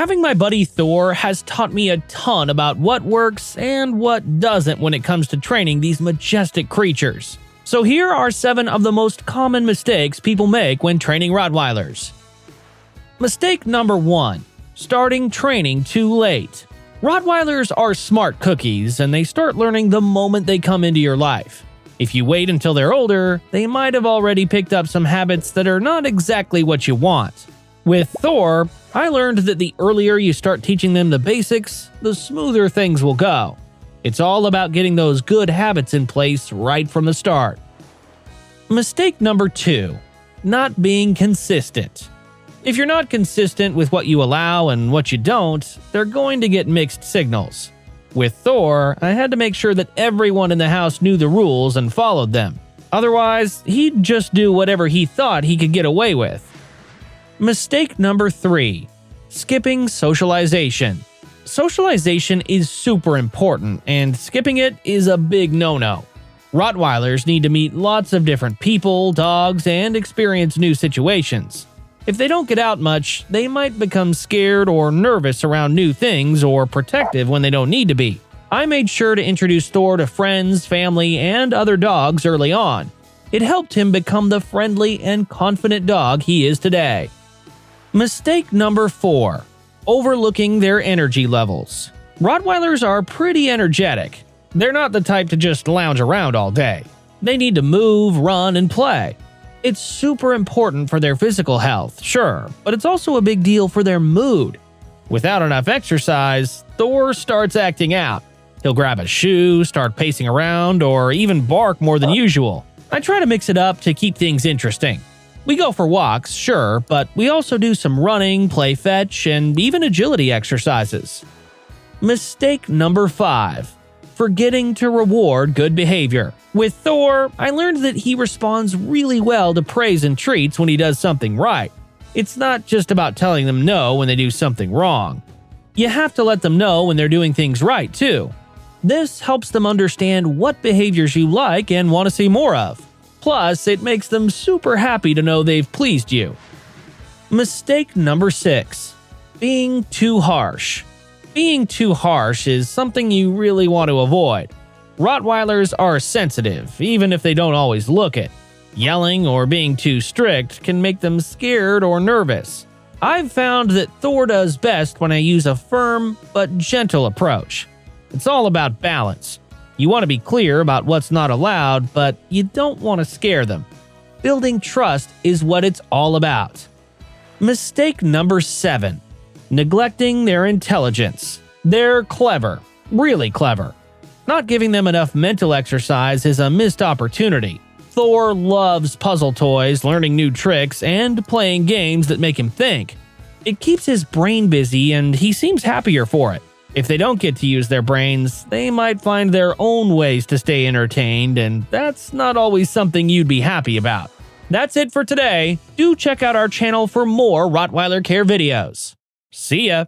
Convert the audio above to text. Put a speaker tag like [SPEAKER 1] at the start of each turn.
[SPEAKER 1] Having my buddy Thor has taught me a ton about what works and what doesn't when it comes to training these majestic creatures. So here are 7 of the most common mistakes people make when training Rottweilers. Mistake number 1. Starting training too late. Rottweilers are smart cookies, and they start learning the moment they come into your life. If you wait until they're older, they might have already picked up some habits that are not exactly what you want. With Thor, I learned that the earlier you start teaching them the basics, the smoother things will go. It's all about getting those good habits in place right from the start. Mistake number 2. Not being consistent. If you're not consistent with what you allow and what you don't, they're going to get mixed signals. With Thor, I had to make sure that everyone in the house knew the rules and followed them. Otherwise, he'd just do whatever he thought he could get away with. Mistake number 3. Skipping socialization. Socialization is super important, and skipping it is a big no-no. Rottweilers need to meet lots of different people, dogs, and experience new situations. If they don't get out much, they might become scared or nervous around new things or protective when they don't need to be. I made sure to introduce Thor to friends, family, and other dogs early on. It helped him become the friendly and confident dog he is today. Mistake number 4. Overlooking their energy levels. Rottweilers are pretty energetic. They're not the type to just lounge around all day. They need to move, run, and play. It's super important for their physical health, sure, but it's also a big deal for their mood. Without enough exercise, Thor starts acting out. He'll grab a shoe, start pacing around, or even bark more than usual. I try to mix it up to keep things interesting. We go for walks, sure, but we also do some running, play fetch, and even agility exercises. Mistake number 5. Forgetting to reward good behavior. With Thor, I learned that he responds really well to praise and treats when he does something right. It's not just about telling them no when they do something wrong. You have to let them know when they're doing things right, too. This helps them understand what behaviors you like and want to see more of. Plus, it makes them super happy to know they've pleased you. Mistake number 6. Being too harsh. Being too harsh is something you really want to avoid. Rottweilers are sensitive, even if they don't always look it. Yelling or being too strict can make them scared or nervous. I've found that Thor does best when I use a firm but gentle approach. It's all about balance. You want to be clear about what's not allowed, but you don't want to scare them. Building trust is what it's all about. Mistake number 7. Neglecting their intelligence. They're clever, really clever. Not giving them enough mental exercise is a missed opportunity. Thor loves puzzle toys, learning new tricks, and playing games that make him think. It keeps his brain busy, and he seems happier for it. If they don't get to use their brains, they might find their own ways to stay entertained, and that's not always something you'd be happy about. That's it for today. Do check out our channel for more Rottweiler care videos. See ya!